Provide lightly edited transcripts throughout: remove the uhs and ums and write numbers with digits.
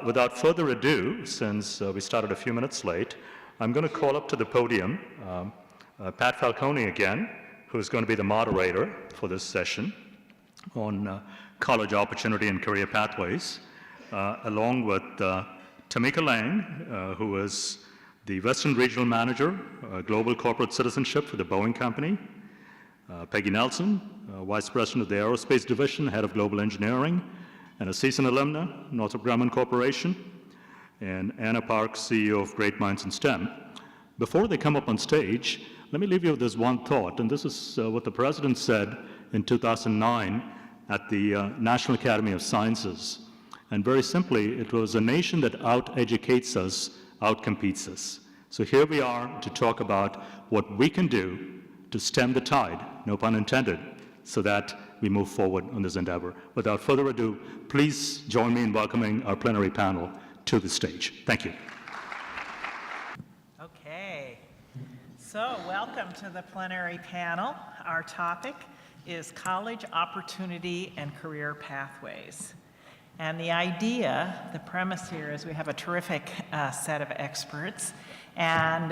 Without further ado, since we started a few minutes late, I'm going to call up to the podium Pat Falcone again, who's going to be the moderator for this session on college opportunity and career pathways, along with Tamika Lang, who is the Western Regional Manager, Global Corporate Citizenship for the Boeing Company, Peggy Nelson, Vice President of the Aerospace Division, Head of Global Engineering, and a CSUN alumna, Northrop Grumman Corporation, and Anna Park, CEO of Great Minds in STEM. Before they come up on stage, let me leave you with this one thought, and this is what the President said in 2009 at the National Academy of Sciences. And very simply, it was a nation that out-educates us, out-competes us. So here we are to talk about what we can do to stem the tide, no pun intended, so that we move forward on this endeavor. Without further ado, please join me in welcoming our plenary panel to the stage. Thank you. Okay, so welcome to the plenary panel. Our topic is college opportunity and career pathways. And the idea, the premise here is we have a terrific set of experts, and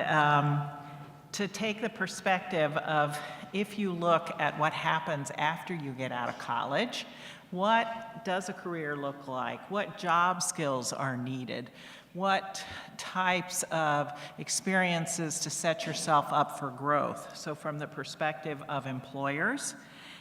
to take the perspective of if you look at what happens after you get out of college, what does a career look like? What job skills are needed? What types of experiences to set yourself up for growth? So from the perspective of employers,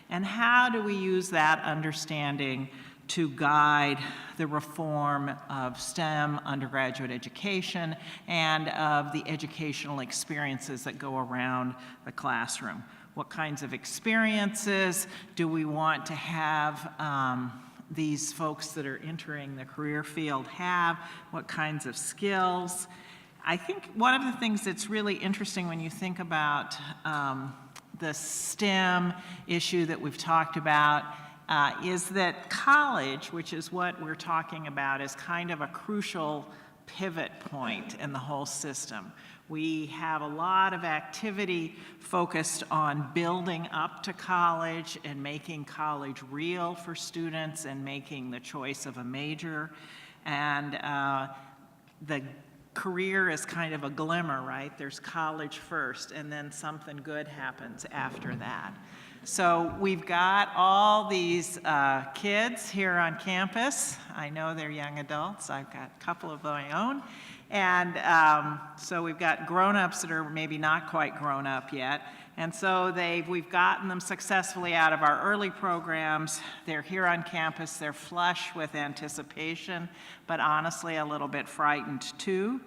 and how do we use that understanding to guide the reform of STEM undergraduate education and of the educational experiences that go around the classroom? What kinds of experiences do we want to have these folks that are entering the career field have? What kinds of skills? I think one of the things that's really interesting when you think about the STEM issue that we've talked about is that college, which is what we're talking about, is kind of a crucial pivot point in the whole system. We have a lot of activity focused on building up to college and making college real for students and making the choice of a major. And the career is kind of a glimmer, right? There's college first, and then something good happens after that. So we've got all these kids here on campus. I know they're young adults. I've got a couple of my own. And so we've got grown-ups that are maybe not quite grown up yet. And so we've gotten them successfully out of our early programs. They're here on campus. They're flush with anticipation, but honestly a little bit frightened too.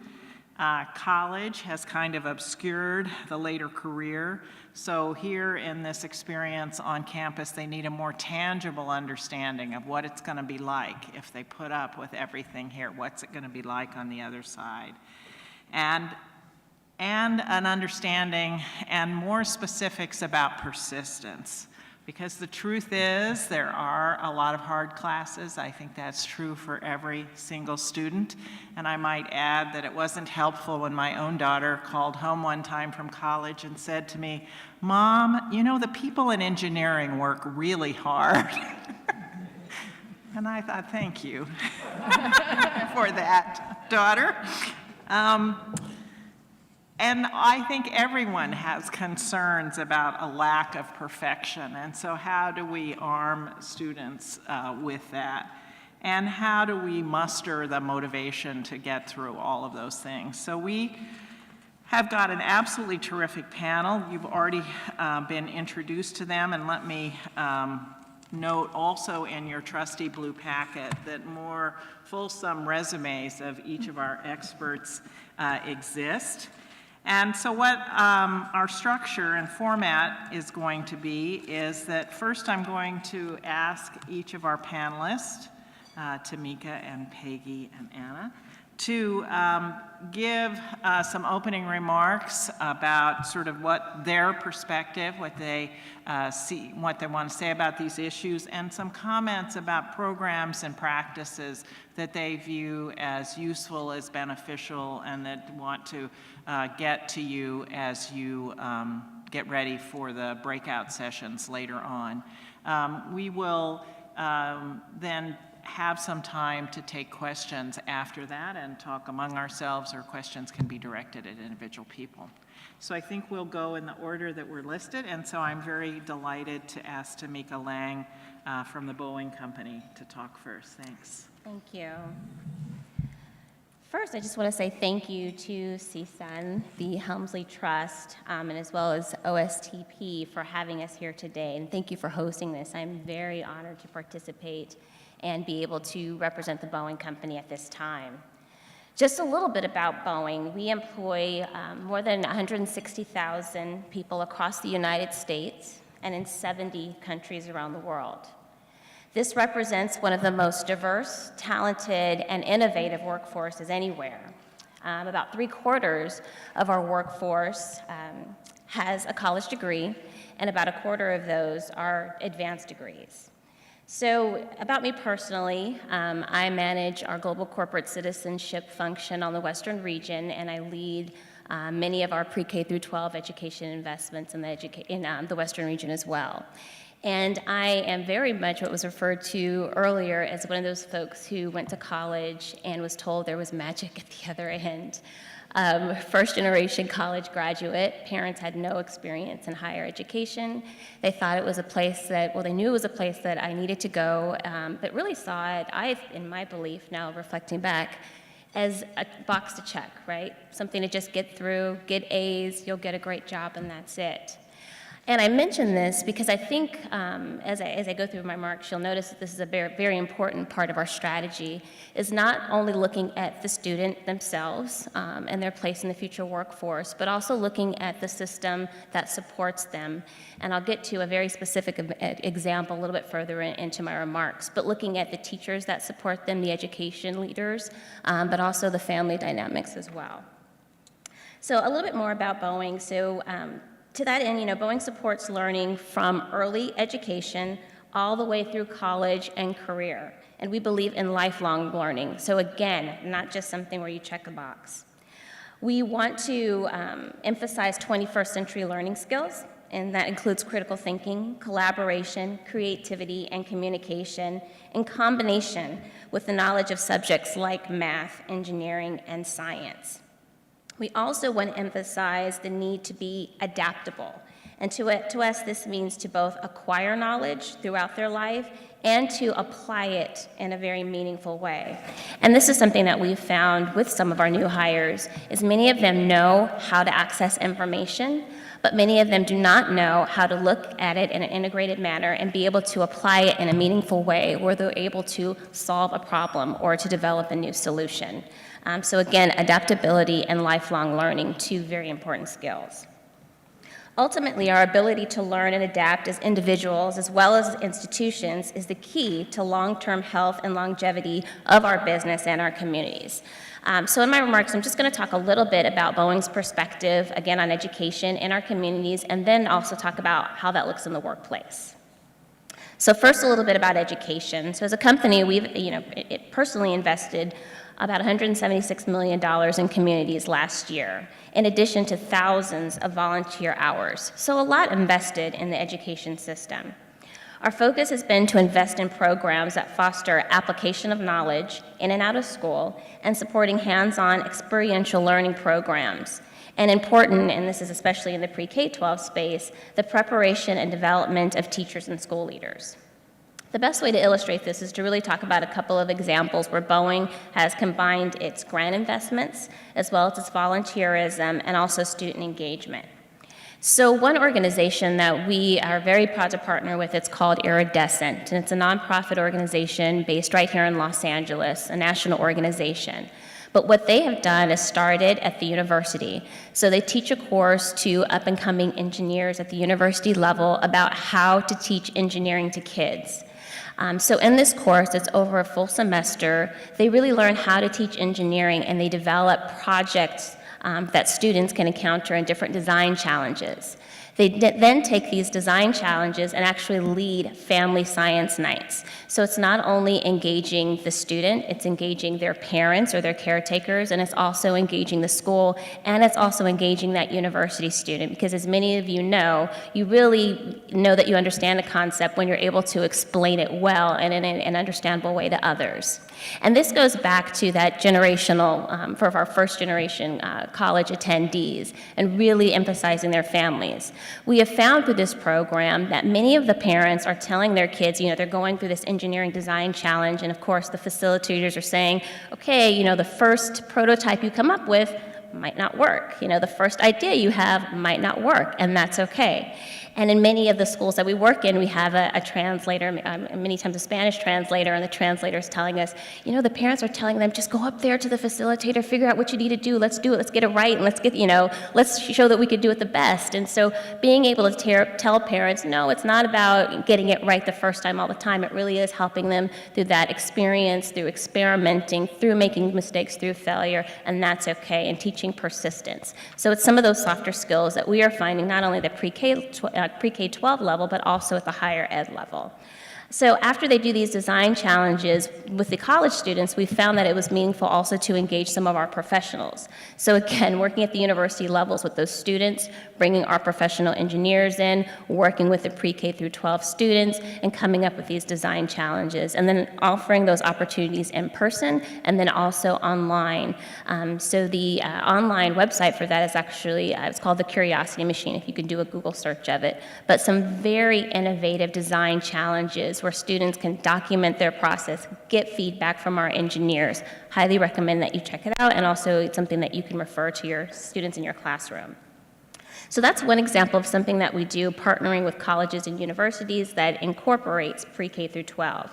College has kind of obscured the later career. So here in this experience on campus, they need a more tangible understanding of what it's going to be like if they put up with everything here. What's it going to be like on the other side? And an understanding and more specifics about persistence. Because the truth is, there are a lot of hard classes. I think that's true for every single student. And I might add that it wasn't helpful when my own daughter called home one time from college and said to me, "Mom, you know, the people in engineering work really hard." And I thought, thank you for that, daughter. And I think everyone has concerns about a lack of perfection. And so how do we arm students with that? And how do we muster the motivation to get through all of those things? So we have got an absolutely terrific panel. You've already been introduced to them, and let me note also in your trusty blue packet that more fulsome resumes of each of our experts exist. And so what our structure and format is going to be is that first I'm going to ask each of our panelists, Tamika and Peggy and Anna, to give some opening remarks about sort of what their perspective, what they see, what they want to say about these issues, and some comments about programs and practices that they view as useful, as beneficial, and that want to get to you as you get ready for the breakout sessions later on. We will then have some time to take questions after that and talk among ourselves, or questions can be directed at individual people. So I think we'll go in the order that we're listed, and so I'm very delighted to ask Tamika Lang from the Boeing Company to talk first. Thanks. Thank you. First, I just want to say thank you to CSUN, the Helmsley Trust, and as well as OSTP for having us here today, and thank you for hosting this. I'm very honored to participate and be able to represent the Boeing Company at this time. Just a little bit about Boeing. We employ more than 160,000 people across the United States and in 70 countries around the world. This represents one of the most diverse, talented, and innovative workforces anywhere. About 3/4 of our workforce has a college degree, and about 1/4 of those are advanced degrees. So about me personally, I manage our global corporate citizenship function on the Western region, and I lead many of our pre-K through 12 education investments in the Western region as well. And I am very much what was referred to earlier as one of those folks who went to college and was told there was magic at the other end. First-generation college graduate. Parents had no experience in higher education. They thought it was a place that, well, they knew it was a place that I needed to go, but really saw it, in my belief now, reflecting back, as a box to check, right? Something to just get through, get A's, you'll get a great job, and that's it. And I mention this because I think as I go through my remarks, you'll notice that this is a very, very important part of our strategy, is not only looking at the student themselves and their place in the future workforce, but also looking at the system that supports them. And I'll get to a very specific example a little bit further into my remarks, but looking at the teachers that support them, the education leaders, but also the family dynamics as well. So a little bit more about Boeing. So to that end, Boeing supports learning from early education all the way through college and career. And we believe in lifelong learning. So again, not just something where you check a box. We want to emphasize 21st century learning skills, and that includes critical thinking, collaboration, creativity, and communication in combination with the knowledge of subjects like math, engineering, and science. We also want to emphasize the need to be adaptable. And to us, this means to both acquire knowledge throughout their life and to apply it in a very meaningful way. And this is something that we've found with some of our new hires, is many of them know how to access information, but many of them do not know how to look at it in an integrated manner and be able to apply it in a meaningful way where they're able to solve a problem or to develop a new solution. So again, adaptability and lifelong learning, two very important skills. Ultimately, our ability to learn and adapt as individuals as well as institutions is the key to long-term health and longevity of our business and our communities. So in my remarks, I'm just going to talk a little bit about Boeing's perspective, again, on education in our communities, and then also talk about how that looks in the workplace. So first, a little bit about education. So as a company, we've personally invested about $176 million in communities last year, in addition to thousands of volunteer hours. So a lot invested in the education system. Our focus has been to invest in programs that foster application of knowledge in and out of school and supporting hands-on experiential learning programs. And important, and this is especially in the pre-K-12 space, the preparation and development of teachers and school leaders. The best way to illustrate this is to really talk about a couple of examples where Boeing has combined its grant investments as well as its volunteerism and also student engagement. So one organization that we are very proud to partner with, it's called Iridescent, and it's a nonprofit organization based right here in Los Angeles, a national organization. But what they have done is started at the university. So they teach a course to up-and-coming engineers at the university level about how to teach engineering to kids. So in this course, it's over a full semester. They really learn how to teach engineering, and they develop projects that students can encounter in different design challenges. They then take these design challenges and actually lead family science nights. So it's not only engaging the student, it's engaging their parents or their caretakers, and it's also engaging the school, and it's also engaging that university student, because as many of you know, you really know that you understand a concept when you're able to explain it well and in an understandable way to others. And this goes back to that generational, for our first generation college attendees, and really emphasizing their families. We have found through this program that many of the parents are telling their kids, they're going through this engineering design challenge, and of course the facilitators are saying, okay, the first prototype you come up with might not work. The first idea you have might not work, and that's okay. And in many of the schools that we work in, we have a translator, many times a Spanish translator, and the translator is telling us, the parents are telling them, just go up there to the facilitator, figure out what you need to do, let's do it, let's get it right, and let's show that we could do it the best. And so being able to tell parents, no, it's not about getting it right the first time all the time, it really is helping them through that experience, through experimenting, through making mistakes, through failure, and that's okay, and teaching persistence. So it's some of those softer skills that we are finding not only the pre-K-12 level, but also at the higher ed level. So after they do these design challenges with the college students, we found that it was meaningful also to engage some of our professionals. So again, working at the university levels with those students, bringing our professional engineers in, working with the pre-K through 12 students, and coming up with these design challenges, and then offering those opportunities in person, and then also online. So the online website for that is actually, it's called the Curiosity Machine, if you can do a Google search of it. But some very innovative design challenges where students can document their process, get feedback from our engineers. Highly recommend that you check it out, and also it's something that you can refer to your students in your classroom. So that's one example of something that we do, partnering with colleges and universities that incorporates pre-K through 12.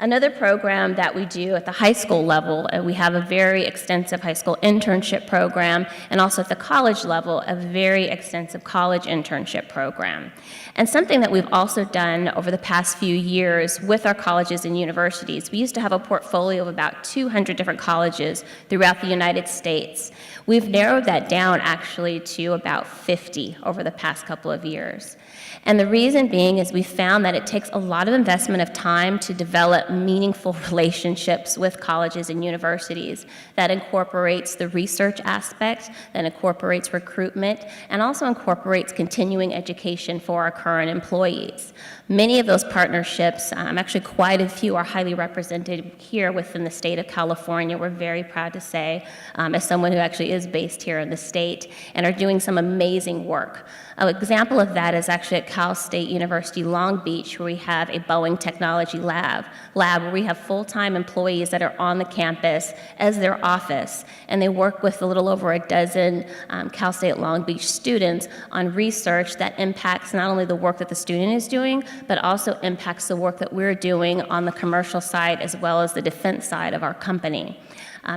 Another program that we do at the high school level, we have a very extensive high school internship program, and also at the college level, a very extensive college internship program. And something that we've also done over the past few years with our colleges and universities, we used to have a portfolio of about 200 different colleges throughout the United States. We've narrowed that down actually to about 50 over the past couple of years. And the reason being is we found that it takes a lot of investment of time to develop meaningful relationships with colleges and universities. That incorporates the research aspect, that incorporates recruitment, and also incorporates continuing education for our current employees. Many of those partnerships, actually quite a few, are highly represented here within the state of California. We're very proud to say, as someone who actually is based here in the state, and are doing some amazing work. An example of that is actually at Cal State University Long Beach, where we have a Boeing technology lab where we have full-time employees that are on the campus as their office, and they work with a little over a dozen Cal State Long Beach students on research that impacts not only the work that the student is doing, but also impacts the work that we're doing on the commercial side as well as the defense side of our company.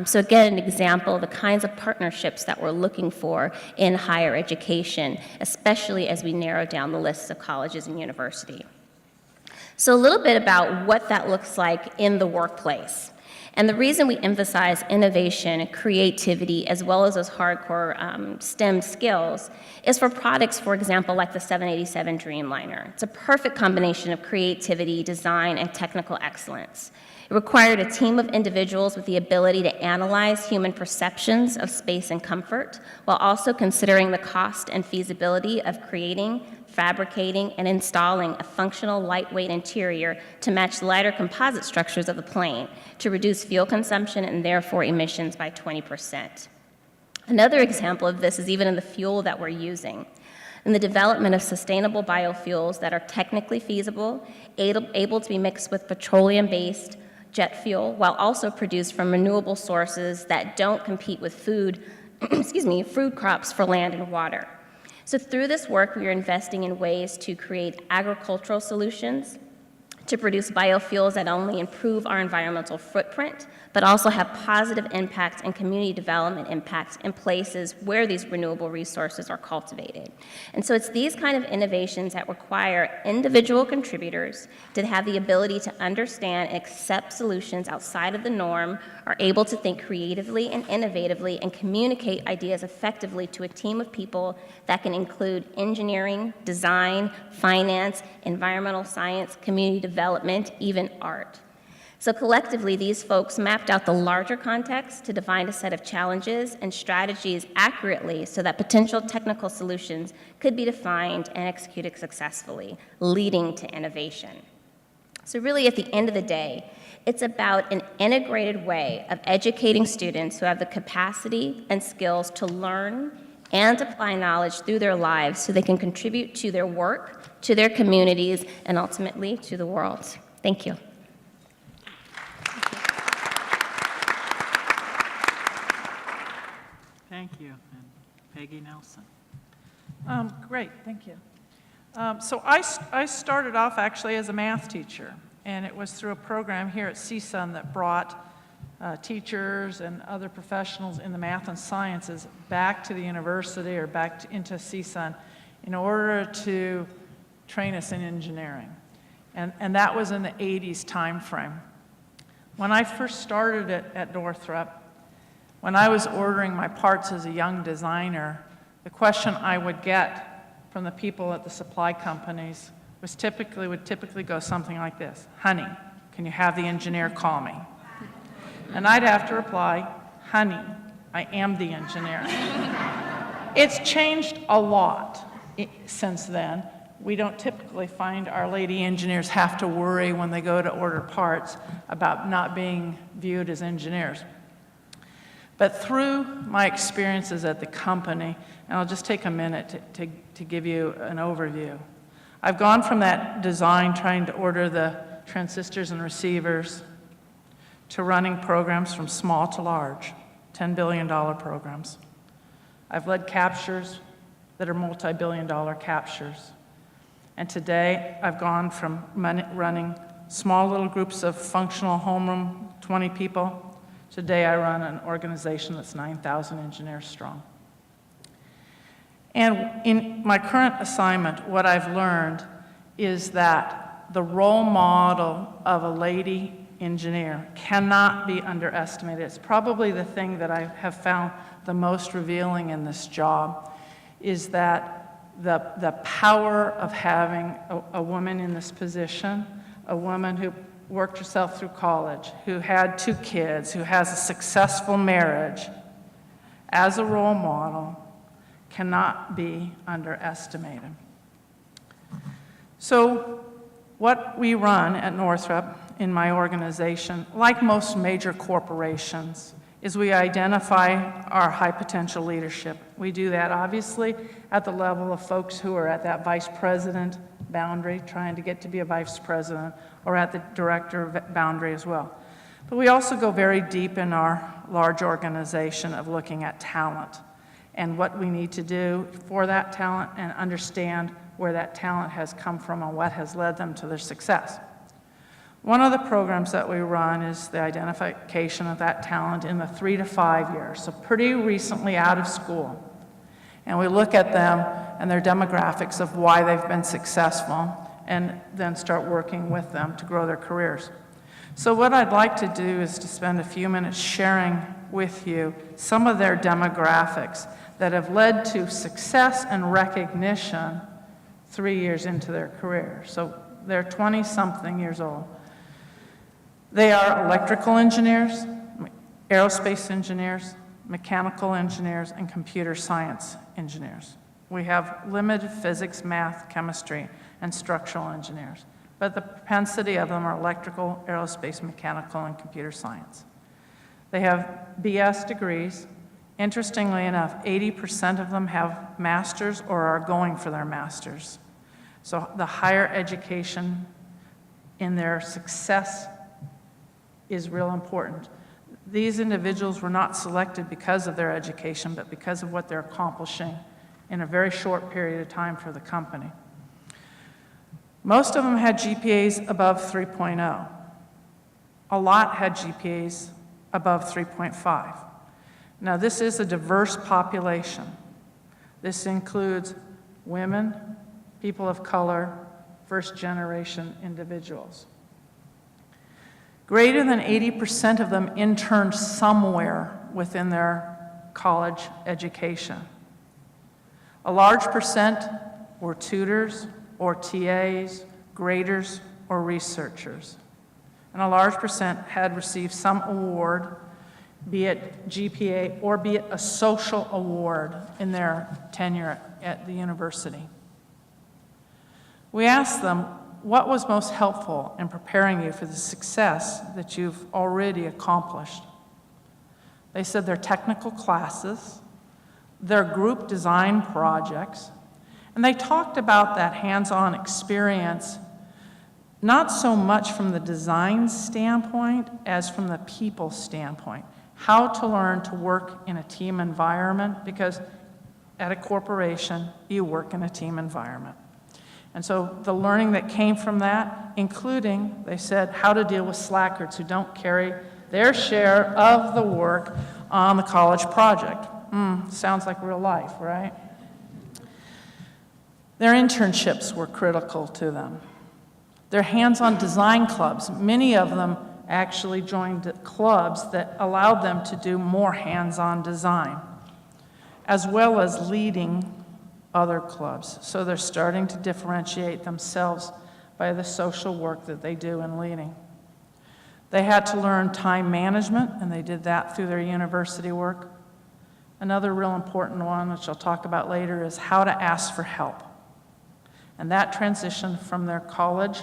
So again, an example of the kinds of partnerships that we're looking for in higher education, especially as we narrow down the lists of colleges and universities. So a little bit about what that looks like in the workplace. And the reason we emphasize innovation, creativity, as well as those hardcore STEM skills is for products, for example, like the 787 Dreamliner. It's a perfect combination of creativity, design, and technical excellence. It required a team of individuals with the ability to analyze human perceptions of space and comfort, while also considering the cost and feasibility of creating, fabricating, and installing a functional lightweight interior to match the lighter composite structures of the plane to reduce fuel consumption and therefore emissions by 20%. Another example of this is even in the fuel that we're using. In the development of sustainable biofuels that are technically feasible, able to be mixed with petroleum-based jet fuel, while also produced from renewable sources that don't compete with food crops for land and water. So through this work, we are investing in ways to create agricultural solutions to produce biofuels that only improve our environmental footprint, but also have positive impacts and community development impacts in places where these renewable resources are cultivated. And so it's these kind of innovations that require individual contributors to have the ability to understand and accept solutions outside of the norm, are able to think creatively and innovatively, and communicate ideas effectively to a team of people that can include engineering, design, finance, environmental science, community development, even art. So collectively, these folks mapped out the larger context to define a set of challenges and strategies accurately so that potential technical solutions could be defined and executed successfully, leading to innovation. So really, at the end of the day, it's about an integrated way of educating students who have the capacity and skills to learn and apply knowledge through their lives so they can contribute to their work, to their communities, and ultimately to the world. Thank you. Thank you. And Peggy Nelson. Great, thank you. So I started off actually as a math teacher, and it was through a program here at CSUN that brought teachers and other professionals in the math and sciences back to the university or back into CSUN in order to train us in engineering. And that was in the 80s timeframe. When I first started at Northrop, when I was ordering my parts as a young designer, the question I would get from the people at the supply companies would typically go something like this: honey, can you have the engineer call me? And I'd have to reply, honey, I am the engineer. It's changed a lot since then. We don't typically find our lady engineers have to worry when they go to order parts about not being viewed as engineers. But through my experiences at the company, and I'll just take a minute to give you an overview. I've gone from that design, trying to order the transistors and receivers, to running programs from small to large, $10 billion programs. I've led captures that are multi-billion-dollar captures. And today, I've gone from running small little groups of functional homeroom, 20 people. Today, I run an organization that's 9,000 engineers strong. And in my current assignment, what I've learned is that the role model of a lady engineer cannot be underestimated. It's probably the thing that I have found the most revealing in this job, is that the power of having a woman in this position, a woman who worked herself through college, who had 2 kids, who has a successful marriage, as a role model, cannot be underestimated. So what we run at Northrop in my organization, like most major corporations, is we identify our high potential leadership. We do that obviously at the level of folks who are at that vice president boundary, trying to get to be a vice president, or at the director boundary as well. But we also go very deep in our large organization of looking at talent and what we need to do for that talent, and understand where that talent has come from and what has led them to their success. One of the programs that we run is the identification of that talent in the 3 to 5 years, so pretty recently out of school. And we look at them and their demographics of why they've been successful, and then start working with them to grow their careers. So what I'd like to do is to spend a few minutes sharing with you some of their demographics that have led to success and recognition 3 years into their career. So they're 20-something years old. They are electrical engineers, aerospace engineers, mechanical engineers, and computer science engineers. We have limited physics, math, chemistry, and structural engineers, but the propensity of them are electrical, aerospace, mechanical, and computer science. They have BS degrees. Interestingly enough, 80% of them have masters or are going for their masters. So the higher education in their success is real important. These individuals were not selected because of their education, but because of what they're accomplishing in a very short period of time for the company. Most of them had GPAs above 3.0. A lot had GPAs above 3.5. Now, this is a diverse population. This includes women, people of color, first-generation individuals. Greater than 80% of them interned somewhere within their college education. A large percent were tutors or TAs, graders or researchers. And a large percent had received some award, be it GPA or be it a social award in their tenure at the university. We asked them, what was most helpful in preparing you for the success that you've already accomplished? They said their technical classes, their group design projects, and they talked about that hands-on experience, not so much from the design standpoint as from the people standpoint. How to learn to work in a team environment, because at a corporation, you work in a team environment. And so the learning that came from that, including, they said, how to deal with slackers who don't carry their share of the work on the college project. Sounds like real life, right? Their internships were critical to them. Their hands-on design clubs, many of them actually joined clubs that allowed them to do more hands-on design, as well as leading other clubs. So they're starting to differentiate themselves by the social work that they do in leading. They had to learn time management, and they did that through their university work. Another real important one, which I'll talk about later, is how to ask for help. And that transitioned from their college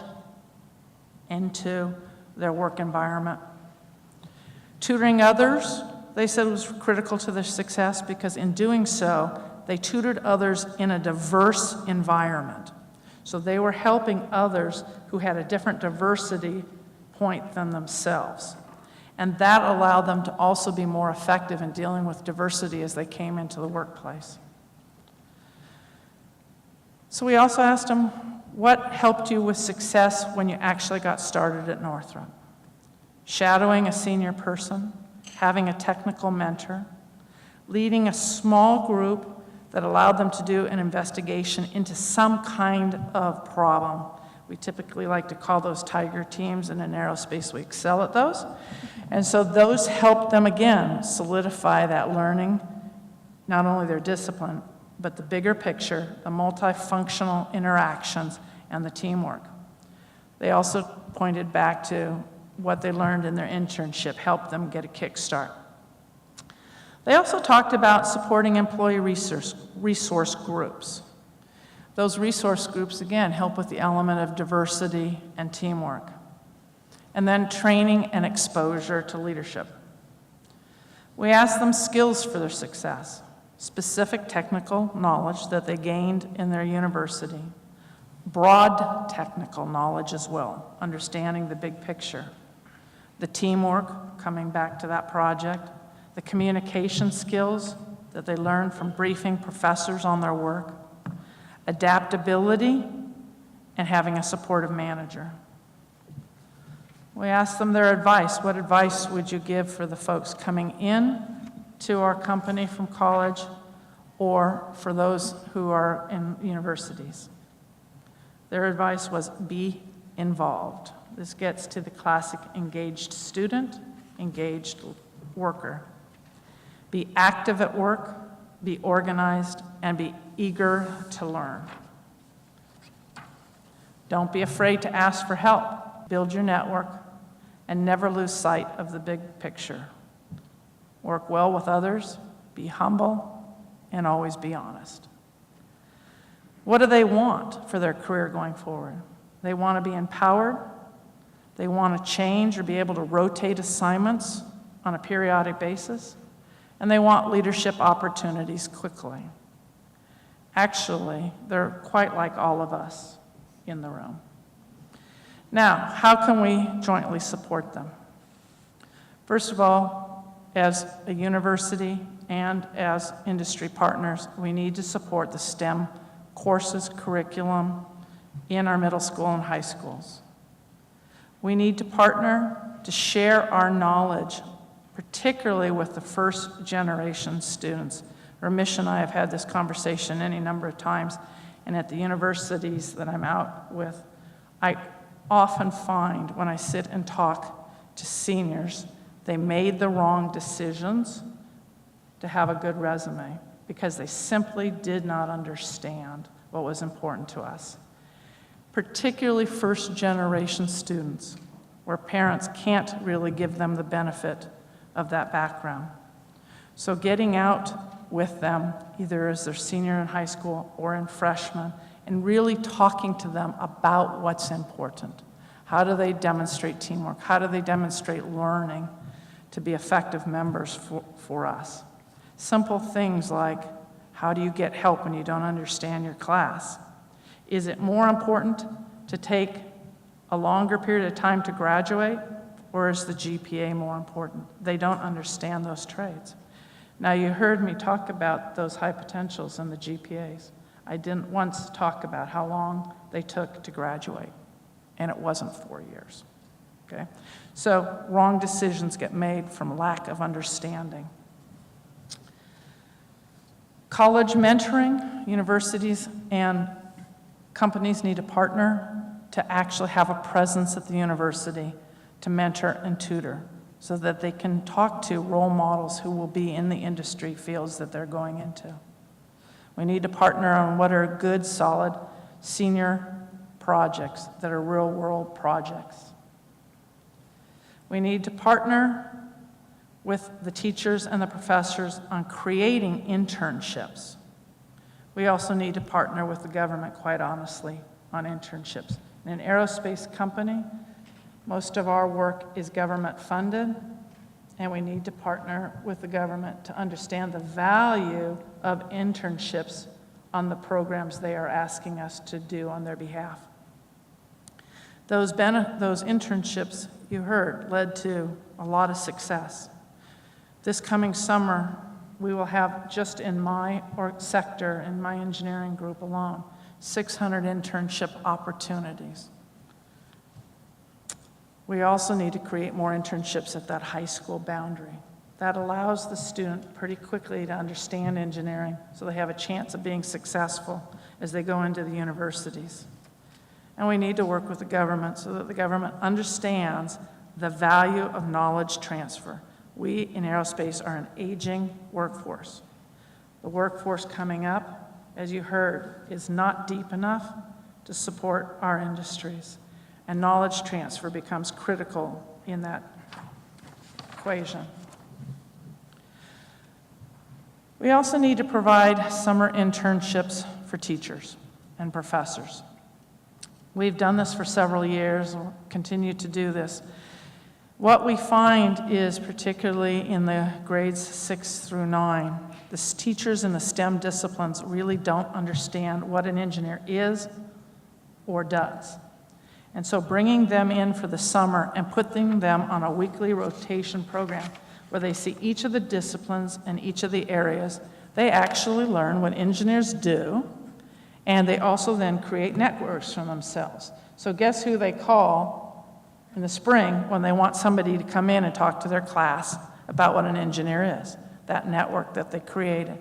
into their work environment. Tutoring others, they said, was critical to their success because in doing so, they tutored others in a diverse environment. So they were helping others who had a different diversity point than themselves. And that allowed them to also be more effective in dealing with diversity as they came into the workplace. So we also asked them, what helped you with success when you actually got started at Northrop? Shadowing a senior person, having a technical mentor, leading a small group that allowed them to do an investigation into some kind of problem. We typically like to call those tiger teams, and in aerospace we excel at those. And so those helped them, again, solidify that learning, not only their discipline, but the bigger picture, the multifunctional interactions, and the teamwork. They also pointed back to what they learned in their internship, helped them get a kickstart. They also talked about supporting employee resource groups. Those resource groups, again, help with the element of diversity and teamwork. And then training and exposure to leadership. We asked them skills for their success, specific technical knowledge that they gained in their university, broad technical knowledge as well, understanding the big picture, the teamwork, coming back to that project, the communication skills that they learned from briefing professors on their work, adaptability, and having a supportive manager. We asked them their advice. What advice would you give for the folks coming in to our company from college or for those who are in universities? Their advice was be involved. This gets to the classic engaged student, engaged worker. Be active at work, be organized, and be eager to learn. Don't be afraid to ask for help. Build your network, and never lose sight of the big picture. Work well with others, be humble, and always be honest. What do they want for their career going forward? They want to be empowered. They want to change or be able to rotate assignments on a periodic basis. And they want leadership opportunities quickly. Actually, they're quite like all of us in the room. Now, how can we jointly support them? First of all, as a university and as industry partners, we need to support the STEM courses, curriculum, in our middle school and high schools. We need to partner to share our knowledge, particularly with the first generation students. Ramesh and I have had this conversation any number of times, and at the universities that I'm out with, I often find when I sit and talk to seniors, they made the wrong decisions to have a good resume because they simply did not understand what was important to us. Particularly first generation students, where parents can't really give them the benefit of that background. So getting out with them, either as they're senior in high school or in freshman, and really talking to them about what's important. How do they demonstrate teamwork? How do they demonstrate learning to be effective members for us? Simple things like, how do you get help when you don't understand your class? Is it more important to take a longer period of time to graduate, or is the GPA more important? They don't understand those trades. Now, you heard me talk about those high potentials and the GPAs. I didn't once talk about how long they took to graduate, and it wasn't 4 years, okay? So wrong decisions get made from lack of understanding. College mentoring, universities and companies need to partner to actually have a presence at the university to mentor and tutor so that they can talk to role models who will be in the industry fields that they're going into. We need to partner on what are good, solid senior projects that are real-world projects. We need to partner with the teachers and the professors on creating internships. We also need to partner with the government, quite honestly, on internships. In an aerospace company, most of our work is government funded, and we need to partner with the government to understand the value of internships on the programs they are asking us to do on their behalf. Those internships, you heard, led to a lot of success. This coming summer, we will have, just in my sector, in my engineering group alone, 600 internship opportunities. We also need to create more internships at that high school boundary. That allows the student pretty quickly to understand engineering so they have a chance of being successful as they go into the universities. And we need to work with the government so that the government understands the value of knowledge transfer. We in aerospace are an aging workforce. The workforce coming up, as you heard, is not deep enough to support our industries. And knowledge transfer becomes critical in that equation. We also need to provide summer internships for teachers and professors. We've done this for several years, we'll continue to do this. What we find is, particularly in the grades 6 through 9, the teachers in the STEM disciplines really don't understand what an engineer is or does. And so bringing them in for the summer and putting them on a weekly rotation program where they see each of the disciplines and each of the areas, they actually learn what engineers do, and they also then create networks for themselves. So guess who they call in the spring when they want somebody to come in and talk to their class about what an engineer is? That network that they created.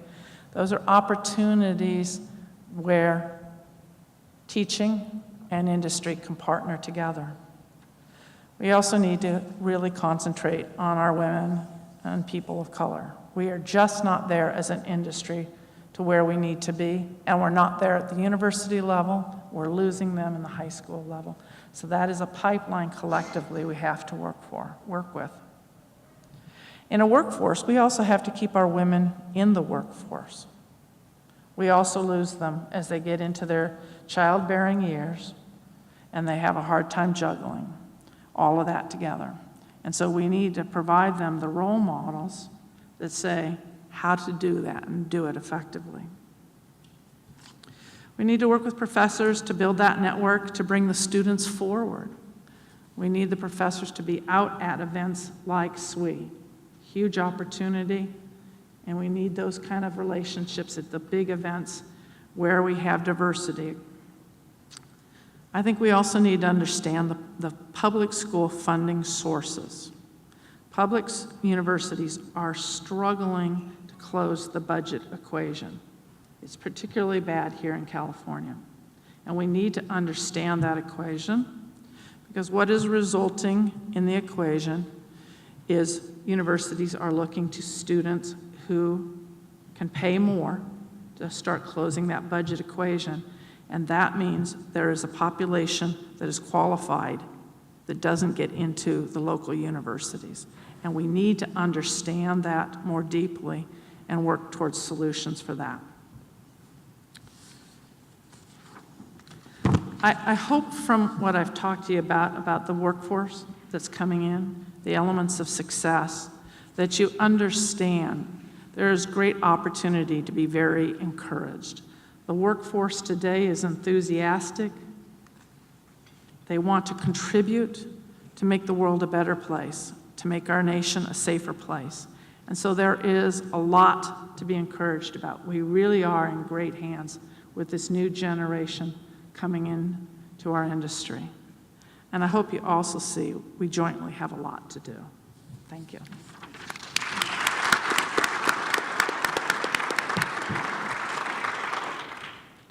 Those are opportunities where teaching and industry can partner together. We also need to really concentrate on our women and people of color. We are just not there as an industry to where we need to be, and we're not there at the university level. We're losing them in the high school level. So that is a pipeline collectively we have to work with. In a workforce, we also have to keep our women in the workforce. We also lose them as they get into their childbearing years, and they have a hard time juggling all of that together. And so we need to provide them the role models that say how to do that and do it effectively. We need to work with professors to build that network to bring the students forward. We need the professors to be out at events like SWE. Huge opportunity, and we need those kind of relationships at the big events where we have diversity. I think we also need to understand the public school funding sources. Public universities are struggling to close the budget equation. It's particularly bad here in California. And we need to understand that equation, because what is resulting in the equation is universities are looking to students who can pay more to start closing that budget equation. And that means there is a population that is qualified that doesn't get into the local universities. And we need to understand that more deeply and work towards solutions for that. I hope from what I've talked to you about the workforce that's coming in, the elements of success, that you understand there is great opportunity to be very encouraged. The workforce today is enthusiastic. They want to contribute to make the world a better place, to make our nation a safer place. And so there is a lot to be encouraged about. We really are in great hands with this new generation coming in to our industry. And I hope you also see we jointly have a lot to do. Thank you.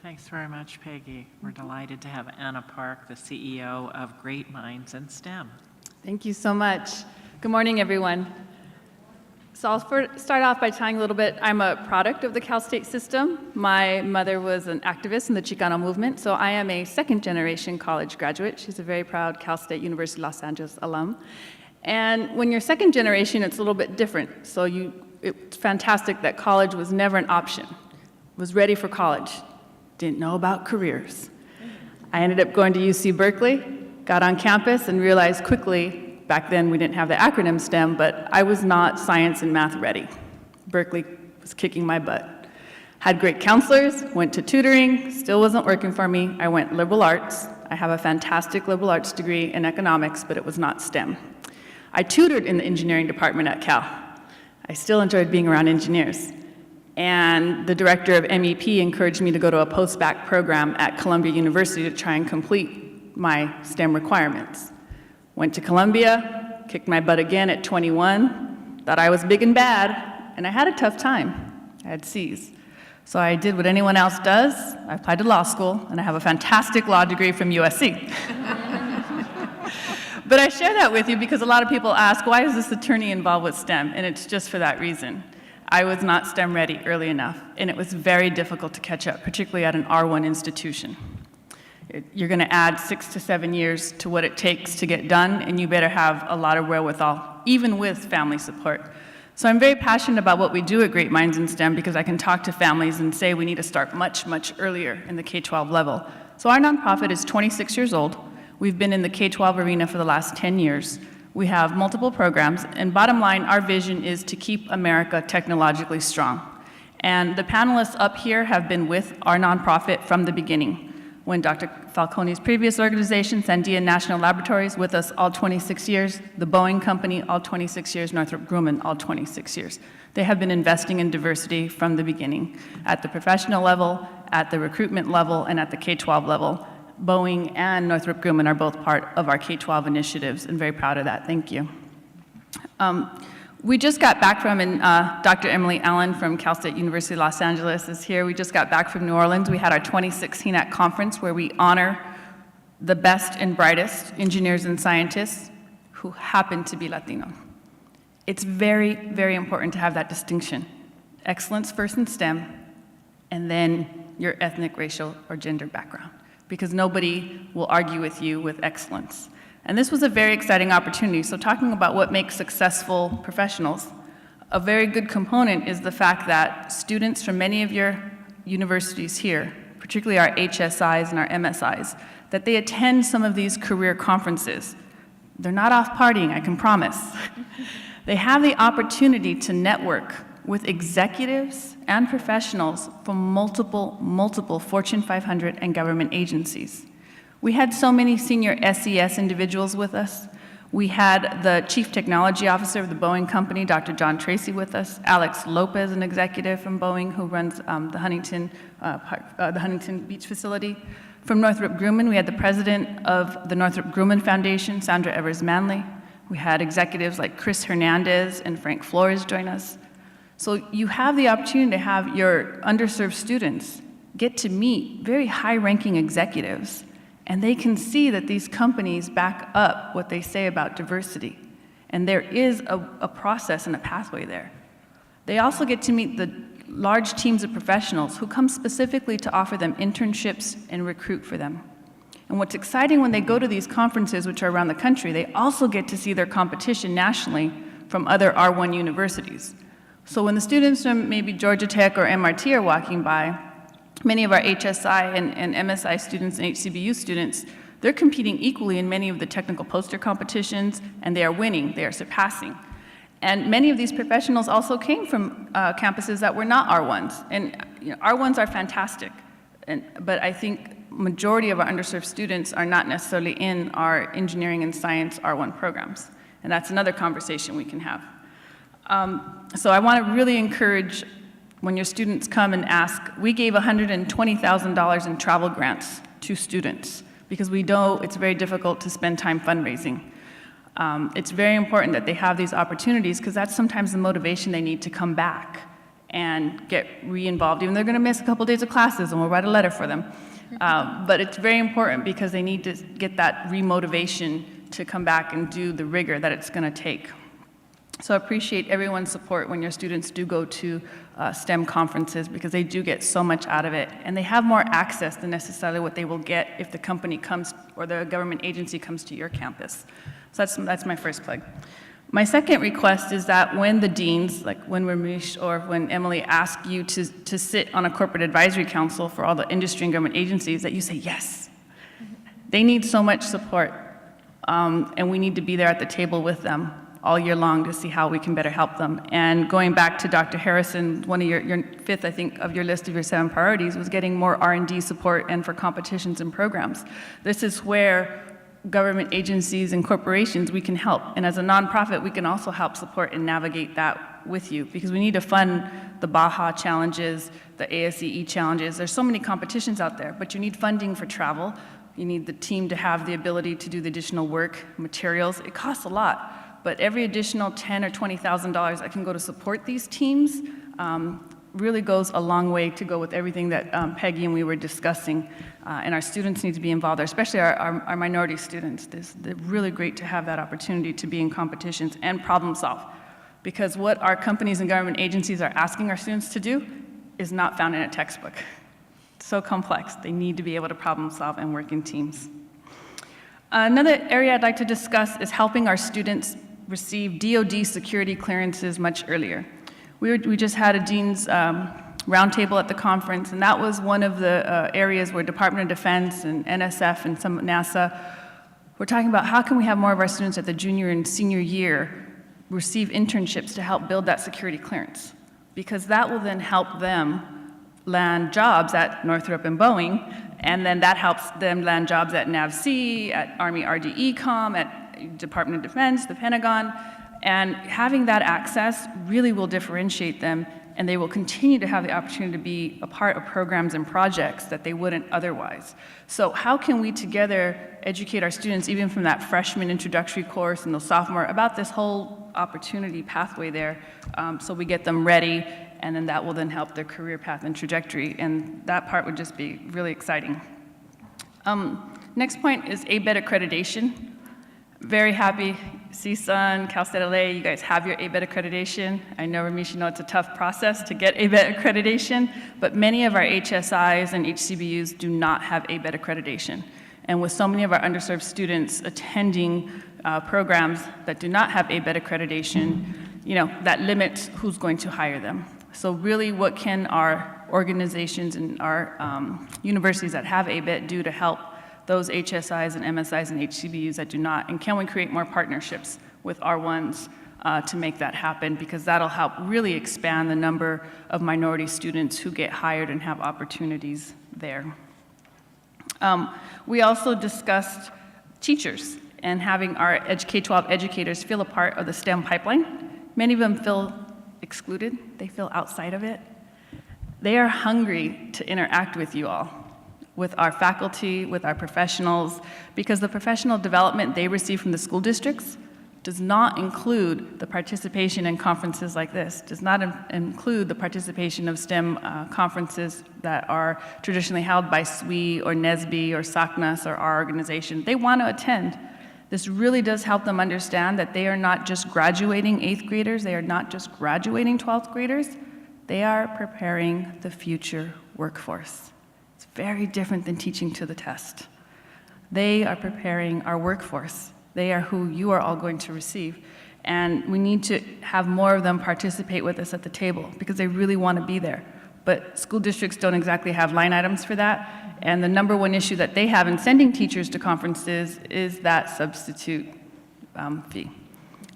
Thanks very much, Peggy. We're delighted to have Anna Park, the CEO of Great Minds in STEM. Thank you so much. Good morning, everyone. So I'll start off by telling a little bit. I'm a product of the Cal State system. My mother was an activist in the Chicano movement, so I am a second-generation college graduate. She's a very proud Cal State University Los Angeles alum. And when you're second generation, it's a little bit different. So it's fantastic that college was never an option. Was ready for college. Didn't know about careers. I ended up going to UC Berkeley, got on campus, and realized quickly, back then we didn't have the acronym STEM, but I was not science and math ready. Berkeley was kicking my butt. Had great counselors, went to tutoring, still wasn't working for me. I went liberal arts. I have a fantastic liberal arts degree in economics, but it was not STEM. I tutored in the engineering department at Cal. I still enjoyed being around engineers. And the director of MEP encouraged me to go to a post-bac program at Columbia University to try and complete my STEM requirements. Went to Columbia, kicked my butt again at 21, thought I was big and bad, and I had a tough time. I had C's. So I did what anyone else does. I applied to law school, and I have a fantastic law degree from USC. But I share that with you because a lot of people ask, why is this attorney involved with STEM? And it's just for that reason. I was not STEM ready early enough, and it was very difficult to catch up, particularly at an R1 institution. You're going to add 6 to 7 years to what it takes to get done, and you better have a lot of wherewithal, even with family support. So I'm very passionate about what we do at Great Minds in STEM because I can talk to families and say we need to start much, much earlier in the K-12 level. So our nonprofit is 26 years old. We've been in the K-12 arena for the last 10 years. We have multiple programs, and bottom line, our vision is to keep America technologically strong. And the panelists up here have been with our nonprofit from the beginning. When Dr. Falcone's previous organization, Sandia National Laboratories, with us all 26 years, the Boeing company, all 26 years, Northrop Grumman, all 26 years. They have been investing in diversity from the beginning, at the professional level, at the recruitment level, and at the K-12 level. Boeing and Northrop Grumman are both part of our K-12 initiatives, and very proud of that. Thank you. We just got back from, and Dr. Emily Allen from Cal State University Los Angeles is here. We just got back from New Orleans. We had our 2016 CNAC conference where we honor the best and brightest engineers and scientists who happen to be Latino. It's very, very important to have that distinction. Excellence first in STEM, and then your ethnic, racial, or gender background, because nobody will argue with you with excellence. And this was a very exciting opportunity. So talking about what makes successful professionals, a very good component is the fact that students from many of your universities here, particularly our HSIs and our MSIs, that they attend some of these career conferences. They're not off partying, I can promise. They have the opportunity to network with executives and professionals from multiple Fortune 500 and government agencies. We had so many senior SES individuals with us. We had the Chief Technology Officer of the Boeing company, Dr. John Tracy, with us. Alex Lopez, an executive from Boeing who runs the Huntington Beach facility. From Northrop Grumman, we had the president of the Northrop Grumman Foundation, Sandra Evers Manley. We had executives like Chris Hernandez and Frank Flores join us. So you have the opportunity to have your underserved students get to meet very high-ranking executives, and they can see that these companies back up what they say about diversity. And there is a process and a pathway there. They also get to meet the large teams of professionals who come specifically to offer them internships and recruit for them. And what's exciting when they go to these conferences, which are around the country, they also get to see their competition nationally from other R1 universities. So when the students from maybe Georgia Tech or MRT are walking by, many of our HSI and MSI students and HCBU students, they're competing equally in many of the technical poster competitions, and they are winning, they are surpassing. And many of these professionals also came from campuses that were not R1s. And R1s are fantastic, but I think majority of our underserved students are not necessarily in our engineering and science R1 programs. And that's another conversation we can have. So I want to really encourage when your students come and ask, we gave $120,000 in travel grants to students because we know it's very difficult to spend time fundraising. It's very important that they have these opportunities because that's sometimes the motivation they need to come back and get re-involved. Even they're going to miss a couple days of classes and we'll write a letter for them. But it's very important because they need to get that re-motivation to come back and do the rigor that it's going to take. So I appreciate everyone's support when your students do go to STEM conferences because they do get so much out of it. And they have more access than necessarily what they will get if the company comes or the government agency comes to your campus. So that's my first plug. My second request is that when the deans, like when Ramesh or when Emily ask you to sit on a corporate advisory council for all the industry and government agencies, that you say yes. They need so much support, and we need to be there at the table with them all year long to see how we can better help them. And going back to Dr. Harrison, one of your fifth, I think, of your list of your 7 priorities was getting more R&D support and for competitions and programs. This is where government agencies and corporations, we can help. And as a nonprofit, we can also help support and navigate that with you because we need to fund the Baja challenges, the ASEE challenges. There's so many competitions out there, but you need funding for travel. You need the team to have the ability to do the additional work, materials. It costs a lot, but every additional $10,000 or $20,000 that can go to support these teams really goes a long way to go with everything that Peggy and we were discussing. And our students need to be involved there, especially our minority students. They're really great to have that opportunity to be in competitions and problem solve. Because what our companies and government agencies are asking our students to do is not found in a textbook. It's so complex. They need to be able to problem solve and work in teams. Another area I'd like to discuss is helping our students receive DoD security clearances much earlier. We just had a dean's roundtable at the conference, and that was one of the areas where Department of Defense and NSF and some NASA were talking about how can we have more of our students at the junior and senior year receive internships to help build that security clearance, because that will then help them land jobs at Northrop and Boeing, and then that helps them land jobs at NAVC, at Army RDE-Com, at Department of Defense, the Pentagon, and having that access really will differentiate them, and they will continue to have the opportunity to be a part of programs and projects that they wouldn't otherwise. So how can we together educate our students, even from that freshman introductory course and the sophomore, about this whole opportunity pathway there, so we get them ready, and then that will then help their career path and trajectory, and that part would just be really exciting. Next point is ABET accreditation. Very happy, CSUN, Cal State LA, you guys have your ABET accreditation. I know, Ramesh, you know it's a tough process to get ABET accreditation, but many of our HSIs and HCBUs do not have ABET accreditation. And with so many of our underserved students attending programs that do not have ABET accreditation, you know, that limits who's going to hire them. So really, what can our organizations and our universities that have ABET do to help those HSIs and MSIs and HCBUs that do not? And can we create more partnerships with R1s to make that happen? Because that'll help really expand the number of minority students who get hired and have opportunities there. We also discussed teachers and having our K-12 educators feel a part of the STEM pipeline. Many of them feel excluded. They feel outside of it. They are hungry to interact with you all. with our faculty, with our professionals, because the professional development they receive from the school districts does not include the participation in conferences like this, does not include the participation of STEM conferences that are traditionally held by SWE or NSBE or SACNAS or our organization. They want to attend. This really does help them understand that they are not just graduating 8th graders, they are not just graduating 12th graders, they are preparing the future workforce. It's very different than teaching to the test. They are preparing our workforce. They are who you are all going to receive. And we need to have more of them participate with us at the table because they really want to be there. But school districts don't exactly have line items for that. And the number one issue that they have in sending teachers to conferences is that substitute fee.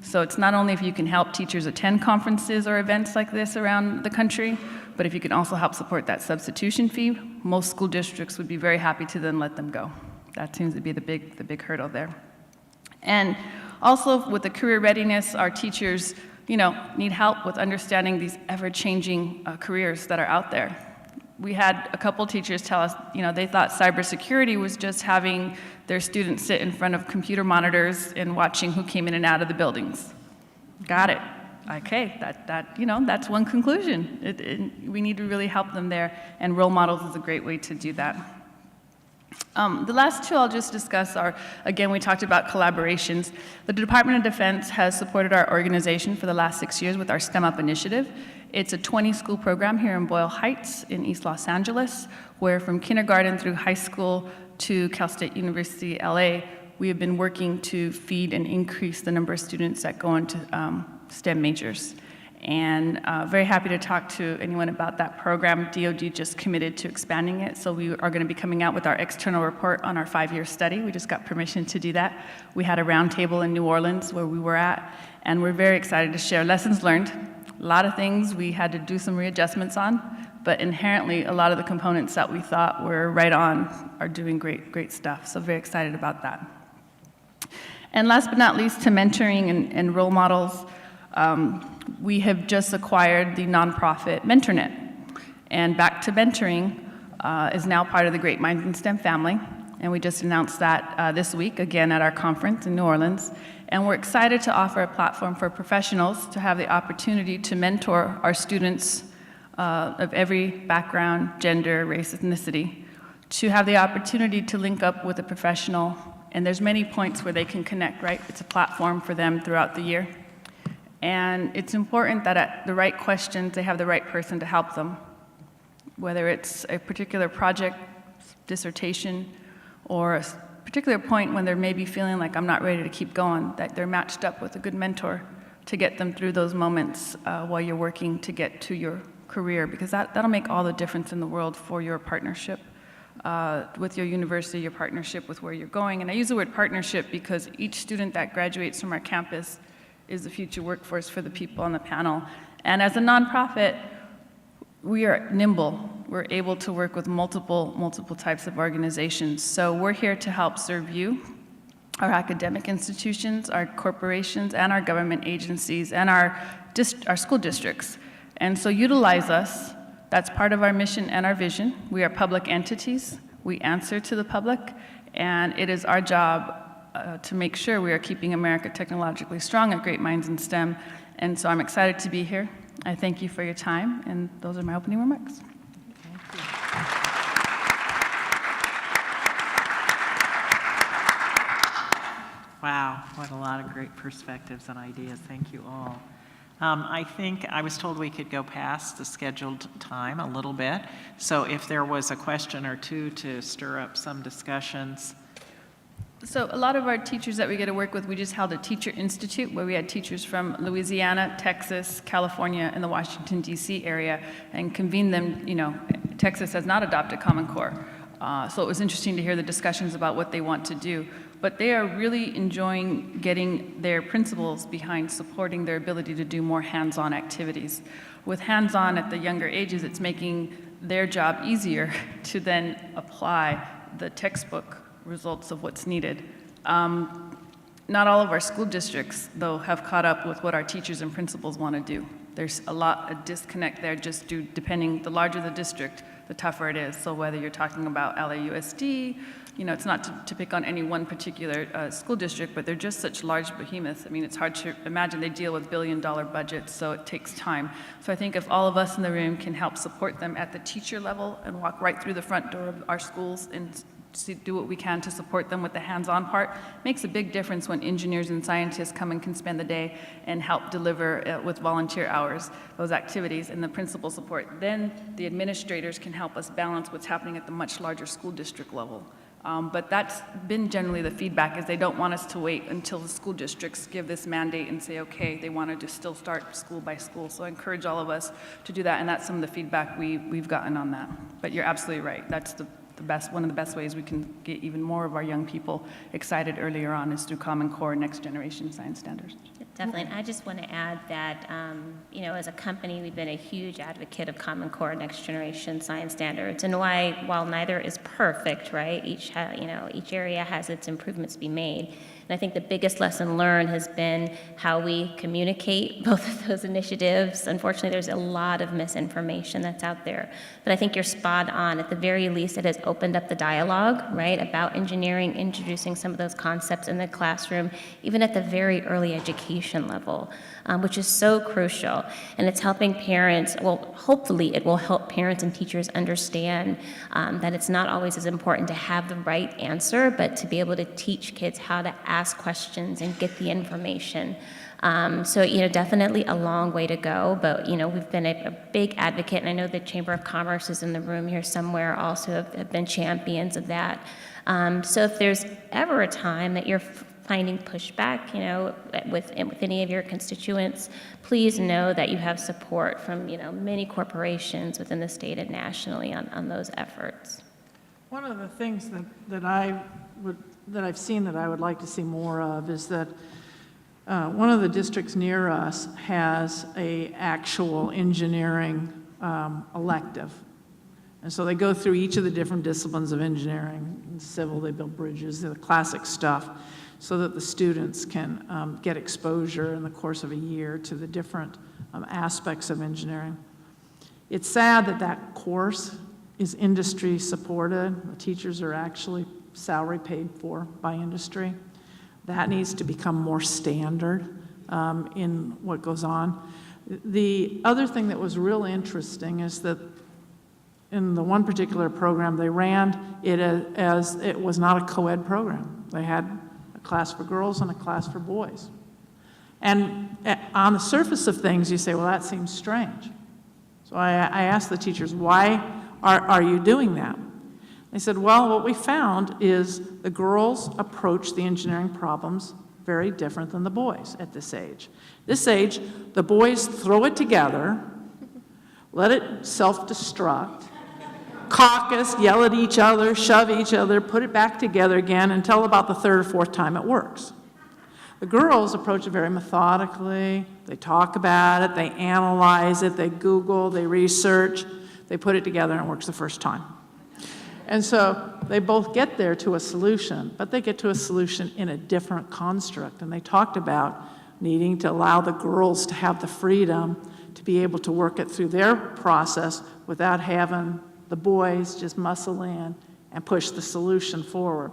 So it's not only if you can help teachers attend conferences or events like this around the country, but if you can also help support that substitution fee, most school districts would be very happy to then let them go. That seems to be the big hurdle there. And also with the career readiness, our teachers, need help with understanding these ever-changing careers that are out there. We had a couple teachers tell us, they thought cybersecurity was just having their students sit in front of computer monitors and watching who came in and out of the buildings. Got it. Okay, that's one conclusion. We need to really help them there, and role models is a great way to do that. The last two I'll just discuss are, again, we talked about collaborations. The Department of Defense has supported our organization for the last 6 years with our STEM Up initiative. It's a 20-school program here in Boyle Heights in East Los Angeles, where from kindergarten through high school to Cal State University, LA, we have been working to feed and increase the number of students that go into STEM majors. And very happy to talk to anyone about that program. DoD just committed to expanding it, so we are going to be coming out with our external report on our 5-year study. We just got permission to do that. We had a roundtable in New Orleans where we were at, and we're very excited to share lessons learned. A lot of things we had to do some readjustments on, but inherently a lot of the components that we thought were right on are doing great stuff, so very excited about that. And last but not least, to mentoring and role models, we have just acquired the nonprofit MentorNet. And Back to Mentoring is now part of the Great Minds in STEM family. And we just announced that this week, again at our conference in New Orleans. And we're excited to offer a platform for professionals to have the opportunity to mentor our students of every background, gender, race, ethnicity, to have the opportunity to link up with a professional. And there's many points where they can connect, right? It's a platform for them throughout the year. And it's important that at the right questions, they have the right person to help them, whether it's a particular project, dissertation, or a particular point when they're maybe feeling like I'm not ready to keep going, that they're matched up with a good mentor to get them through those moments while you're working to get to your career, because that'll make all the difference in the world for your partnership with your university, your partnership with where you're going. And I use the word partnership because each student that graduates from our campus is the future workforce for the people on the panel. And as a nonprofit, we are nimble. We're able to work with multiple types of organizations. So we're here to help serve you, our academic institutions, our corporations, and our government agencies, and our school districts. And so utilize us. That's part of our mission and our vision. We are public entities. We answer to the public, and it is our job to make sure we are keeping America technologically strong at Great Minds in STEM. And so I'm excited to be here. I thank you for your time, and those are my opening remarks. Wow, what a lot of great perspectives and ideas. Thank you all. I think I was told we could go past the scheduled time a little bit. So if there was a question or two to stir up some discussions. So a lot of our teachers that we get to work with, we just held a teacher institute where we had teachers from Louisiana, Texas, California, and the Washington, D.C. area, and convened them. Texas has not adopted Common Core. So it was interesting to hear the discussions about what they want to do. But they are really enjoying getting their principals behind supporting their ability to do more hands-on activities. With hands-on at the younger ages, it's making their job easier to then apply the textbook results of what's needed. Not all of our school districts, though, have caught up with what our teachers and principals want to do. there's a lot of disconnect there just depending, the larger the district, the tougher it is. So whether you're talking about LAUSD, it's not to pick on any one particular school district, but they're just such large behemoths. I mean, it's hard to imagine they deal with billion-dollar budgets, so it takes time. So I think if all of us in the room can help support them at the teacher level and walk right through the front door of our schools and do what we can to support them with the hands-on part, makes a big difference when engineers and scientists come and can spend the day and help deliver with volunteer hours those activities and the principal support. Then the administrators can help us balance what's happening at the much larger school district level. But that's been generally the feedback, is they don't want us to wait until the school districts give this mandate and say, okay, they want to just still start school by school. So I encourage all of us to do that, and that's some of the feedback we've gotten on that. But you're absolutely right. That's one of the best ways we can get even more of our young people excited earlier on is through Common Core next generation science standards. Definitely, and I just want to add that, as a company, we've been a huge advocate of Common Core next generation science standards, and while neither is perfect, right, each area has its improvements to be made. And I think the biggest lesson learned has been how we communicate both of those initiatives. Unfortunately, there's a lot of misinformation that's out there. But I think you're spot on. At the very least, it has opened up the dialogue, right, about engineering, introducing some of those concepts in the classroom, even at the very early education level, which is so crucial. And it's helping parents, well, hopefully it will help parents and teachers understand that it's not always as important to have the right answer, but to be able to teach kids how to ask questions and get the information. So, definitely a long way to go, but, we've been a big advocate, and I know the Chamber of Commerce is in the room here somewhere, also have been champions of that. So if there's ever a time that you're finding pushback, with any of your constituents, please know that you have support from, many corporations within the state and nationally on those efforts. One of the things that I've seen that I would like to see more of is that one of the districts near us has a actual engineering elective. And so they go through each of the different disciplines of engineering. In civil, they build bridges, the classic stuff, so that the students can get exposure in the course of a year to the different aspects of engineering. It's sad that that course is industry supported. The teachers are actually salary paid for by industry. That needs to become more standard in what goes on. The other thing that was real interesting is that in the one particular program, they ran it as it was not a co-ed program. They had a class for girls and a class for boys. And on the surface of things, you say, well, that seems strange. So I asked the teachers, why are you doing that? They said, well, what we found is the girls approach the engineering problems very different than the boys at this age. This age, the boys throw it together, let it self-destruct, caucus, yell at each other, shove each other, put it back together again until about the third or fourth time it works. The girls approach it very methodically. They talk about it, they analyze it, they Google, they research, they put it together and it works the first time. And so they both get there to a solution, but they get to a solution in a different construct. And they talked about needing to allow the girls to have the freedom to be able to work it through their process without having the boys just muscle in and push the solution forward.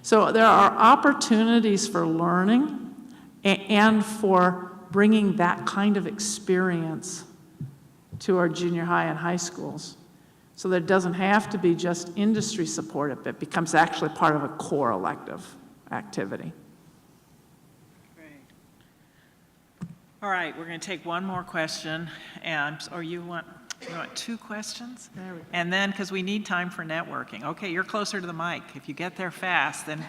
So there are opportunities for learning and for bringing that kind of experience to our junior high and high schools, so that it doesn't have to be just industry supported, but it becomes actually part of a core elective activity. Great. All right, we're going to take one more question, or you want two questions? There we go. And then, because we need time for networking. Okay, you're closer to the mic. If you get there fast, then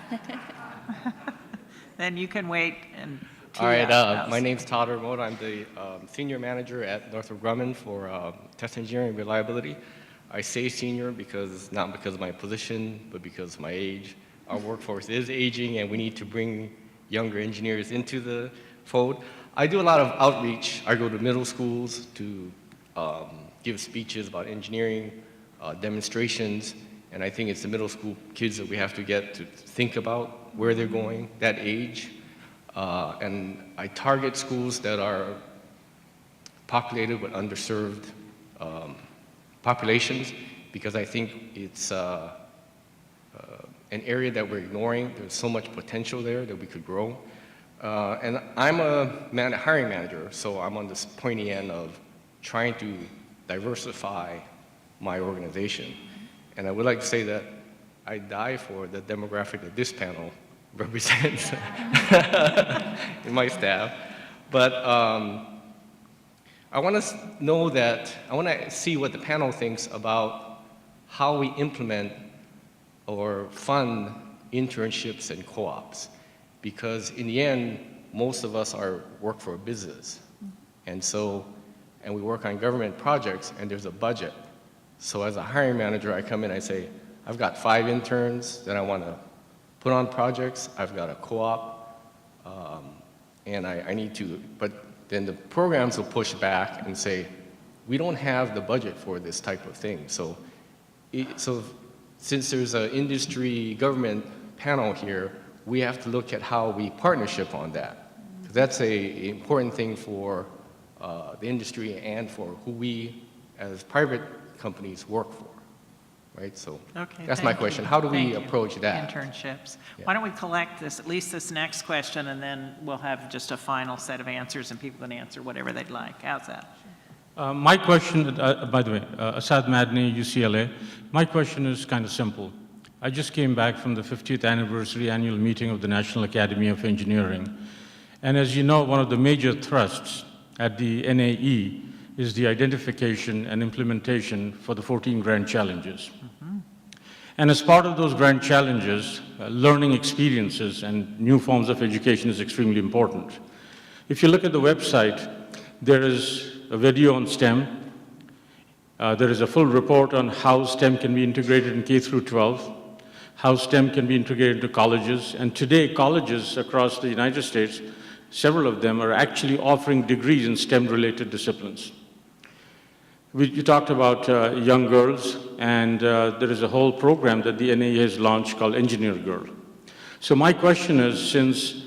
then you can wait and tee All right, up. my name's Todd Remote. I'm the senior manager at Northrop Grumman for test engineering and reliability. I say senior not because of my position, but because of my age. Our workforce is aging, and we need to bring younger engineers into the fold. I do a lot of outreach. I go to middle schools to give speeches about engineering, demonstrations, and I think it's the middle school kids that we have to get to think about where they're going, that age. And I target schools that are populated with underserved populations, because I think it's an area that we're ignoring. There's so much potential there that we could grow. And I'm a hiring manager, so I'm on this pointy end of trying to diversify my organization. And I would like to say that I die for the demographic that this panel represents in my staff. But I want to know that, I want to see what the panel thinks about how we implement or fund internships and co-ops. Because in the end, most of us work for a business. And we work on government projects, and there's a budget. So as a hiring manager, I come in, I say, I've got 5 interns that I want to put on projects. I've got a co-op, and I need to, but then the programs will push back and say, we don't have the budget for this type of thing. So since there's an industry government panel here, we have to look at how we partnership on that. That's an important thing for the industry and for who we as private companies work for, right? So that's my question. How do we approach that? Internships. Yeah. Why don't we collect this, at least this next question, and then we'll have just a final set of answers and people can answer whatever they'd like. How's that? My question, by the way, Asad Madni, UCLA. My question is kind of simple. I just came back from the 50th anniversary annual meeting of the National Academy of Engineering. And as you know, one of the major thrusts at the NAE is the identification and implementation for the 14 grand challenges. And as part of those grand challenges, learning experiences and new forms of education is extremely important. If you look at the website, there is a video on STEM. There is a full report on how STEM can be integrated in K through 12, how STEM can be integrated into colleges. And today, colleges across the United States, several of them are actually offering degrees in STEM-related disciplines. You talked about young girls, and there is a whole program that the NAE has launched called Engineer Girl. So my question is, since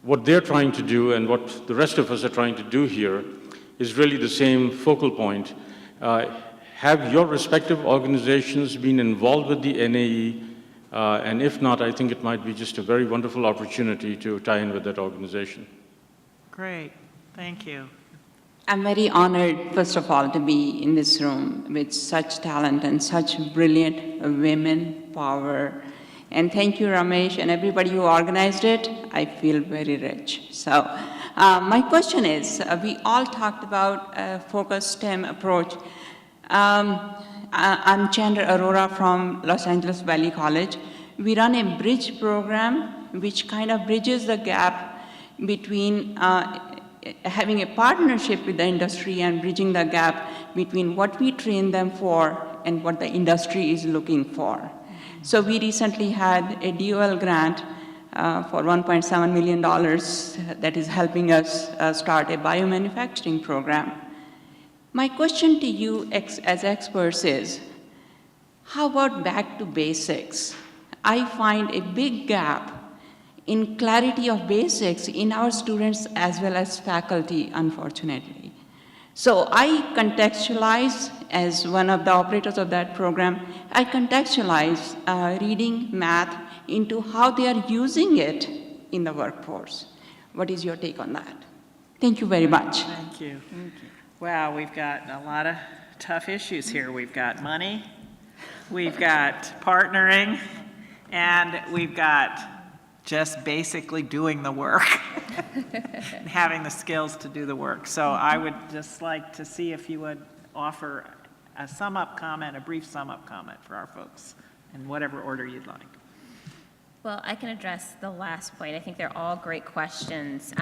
what they're trying to do and what the rest of us are trying to do here is really the same focal point, have your respective organizations been involved with the NAE? And if not, I think it might be just a very wonderful opportunity to tie in with that organization. Great, thank you. I'm very honored, first of all, to be in this room with such talent and such brilliant women power. And thank you, Ramesh, and everybody who organized it. I feel very rich. So my question is, we all talked about a focused STEM approach. I'm Chandra Arora from Los Angeles Valley College. We run a bridge program which kind of bridges the gap between having a partnership with the industry and bridging the gap between what we train them for and what the industry is looking for. So we recently had a DOL grant for $1.7 million that is helping us start a biomanufacturing program. My question to you as experts is, how about back to basics? I find a big gap in clarity of basics in our students as well as faculty, unfortunately. So I contextualize, as one of the operators of that program, I contextualize reading, math into how they are using it in the workforce. What is your take on that? Thank you very much. Thank you. Wow, we've got a lot of tough issues here. We've got money, we've got partnering, and we've got just basically doing the work and having the skills to do the work. So I would just like to see if you would offer a sum-up comment, a brief sum-up comment for our folks in whatever order you'd like. Well, I can address the last point. I think they're all great questions.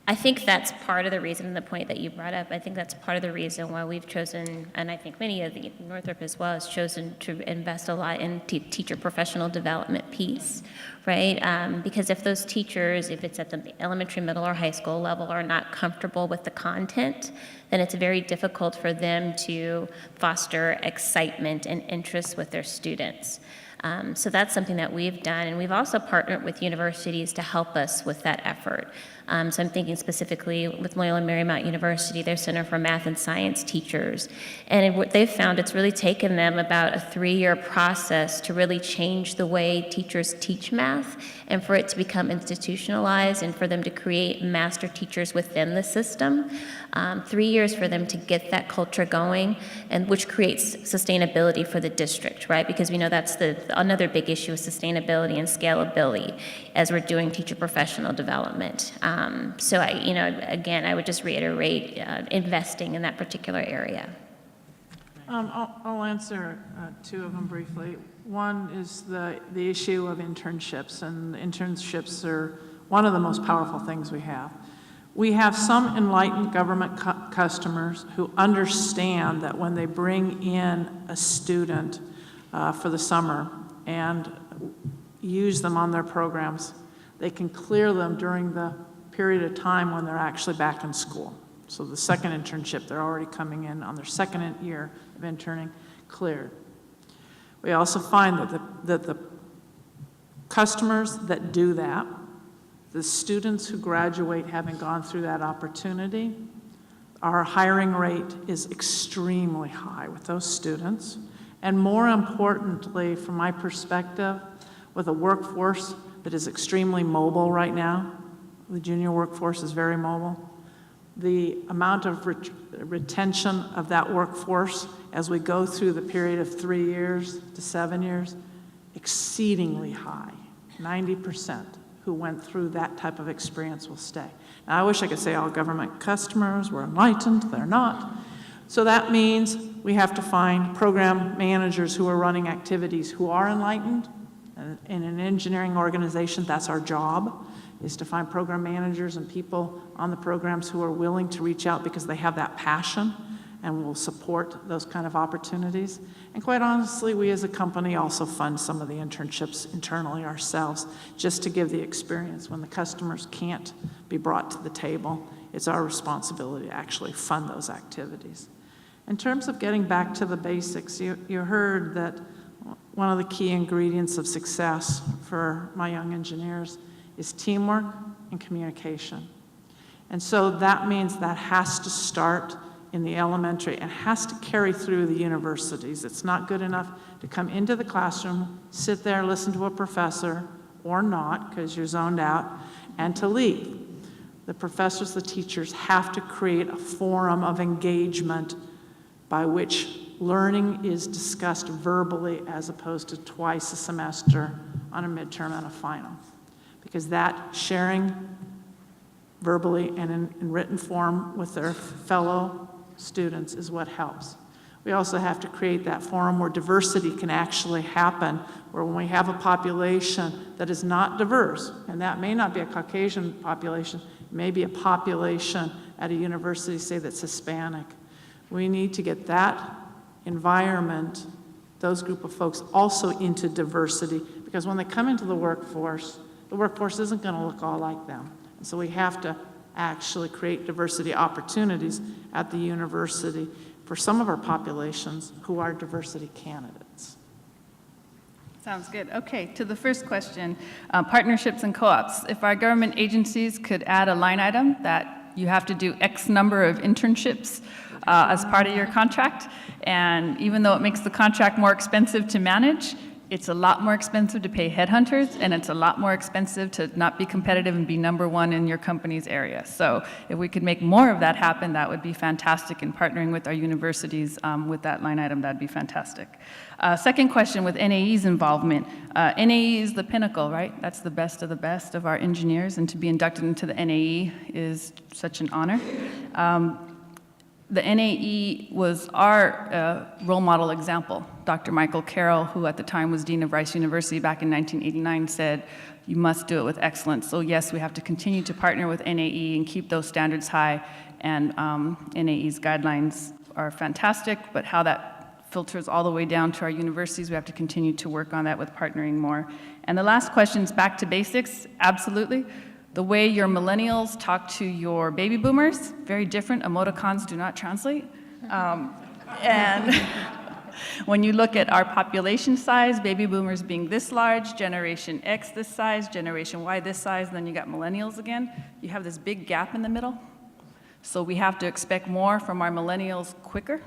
I think that's part of the reason, the point that you brought up, I think that's part of the reason why we've chosen, and I think many of the Northrop as well, has chosen to invest a lot in teacher professional development piece, right? Because if those teachers, if it's at the elementary, middle, or high school level, are not comfortable with the content, then it's very difficult for them to foster excitement and interest with their students. So that's something that we've done, and we've also partnered with universities to help us with that effort. So I'm thinking specifically with Loyola Marymount University, their Center for Math and Science Teachers. And what they've found, it's really taken them about a 3-year process to really change the way teachers teach math and for it to become institutionalized and for them to create master teachers within the system. 3 years for them to get that culture going, and which creates sustainability for the district, right? Because we know that's another big issue is sustainability and scalability as we're doing teacher professional development. So I would just reiterate investing in that particular area. I'll answer 2 of them briefly. One is the issue of internships, and internships are one of the most powerful things we have. We have some enlightened government customers who understand that when they bring in a student for the summer and use them on their programs, they can clear them during the period of time when they're actually back in school. So the second internship, they're already coming in on their second year of interning, cleared. We also find that the customers that do that, the students who graduate having gone through that opportunity, our hiring rate is extremely high with those students. And more importantly, from my perspective, with a workforce that is extremely mobile right now, the junior workforce is very mobile, the amount of retention of that workforce as we go through the period of 3 years to 7 years, exceedingly high, 90%. Who went through that type of experience will stay. Now, I wish I could say all government customers were enlightened. They're not. So that means we have to find program managers who are running activities who are enlightened. In an engineering organization, that's our job, is to find program managers and people on the programs who are willing to reach out because they have that passion and will support those kind of opportunities. And quite honestly, we as a company also fund some of the internships internally ourselves, just to give the experience. When the customers can't be brought to the table, it's our responsibility to actually fund those activities. In terms of getting back to the basics, you heard that one of the key ingredients of success for my young engineers is teamwork and communication. And so that means that has to start in the elementary and has to carry through the universities. It's not good enough to come into the classroom, sit there, listen to a professor, or not, because you're zoned out, and to leave. The professors, the teachers have to create a forum of engagement by which learning is discussed verbally as opposed to twice a semester on a midterm and a final. Because that sharing verbally and in written form with their fellow students is what helps. We also have to create that forum where diversity can actually happen, where when we have a population that is not diverse, and that may not be a Caucasian population, it may be a population at a university, say, that's Hispanic. We need to get that environment, those group of folks, also into diversity, because when they come into the workforce isn't going to look all like them. And so we have to actually create diversity opportunities at the university for some of our populations who are diversity candidates. Sounds good. Okay, to the first question, partnerships and co-ops. If our government agencies could add a line item that you have to do X number of internships as part of your contract, and even though it makes the contract more expensive to manage, it's a lot more expensive to pay headhunters, and it's a lot more expensive to not be competitive and be #1 in your company's area. So if we could make more of that happen, that would be fantastic. In partnering with our universities with that line item, that'd be fantastic. Second question with NAE's involvement. NAE is the pinnacle, right? That's the best of our engineers, and to be inducted into the NAE is such an honor. The NAE was our role model example. Dr. Michael Carroll, who at the time was Dean of Rice University back in 1989, said, you must do it with excellence. So yes, we have to continue to partner with NAE and keep those standards high, and NAE's guidelines are fantastic, but how that filters all the way down to our universities, we have to continue to work on that with partnering more. And the last question is back to basics, absolutely. The way your millennials talk to your baby boomers, very different. Emoticons do not translate. And When you look at our population size, baby boomers being this large, Generation X this size, Generation Y this size, and then you got millennials again, you have this big gap in the middle. So we have to expect more from our millennials quicker,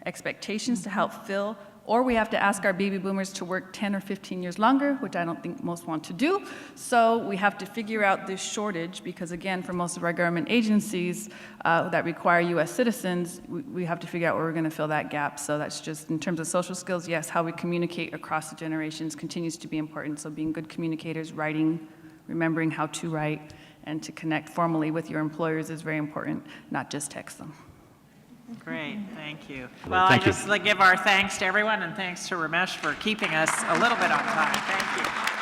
expectations to help fill, or we have to ask our baby boomers to work 10 or 15 years longer, which I don't think most want to do. So we have to figure out this shortage because, again, for most of our government agencies that require U.S. citizens, we have to figure out where we're going to fill that gap. So that's just, in terms of social skills, yes, how we communicate across the generations continues to be important. So being good communicators, writing, remembering how to write, and to connect formally with your employers is very important, not just text them. Great, thank you. Well, I just give our thanks to everyone and thanks to Ramesh for keeping us a little bit on time. Thank you.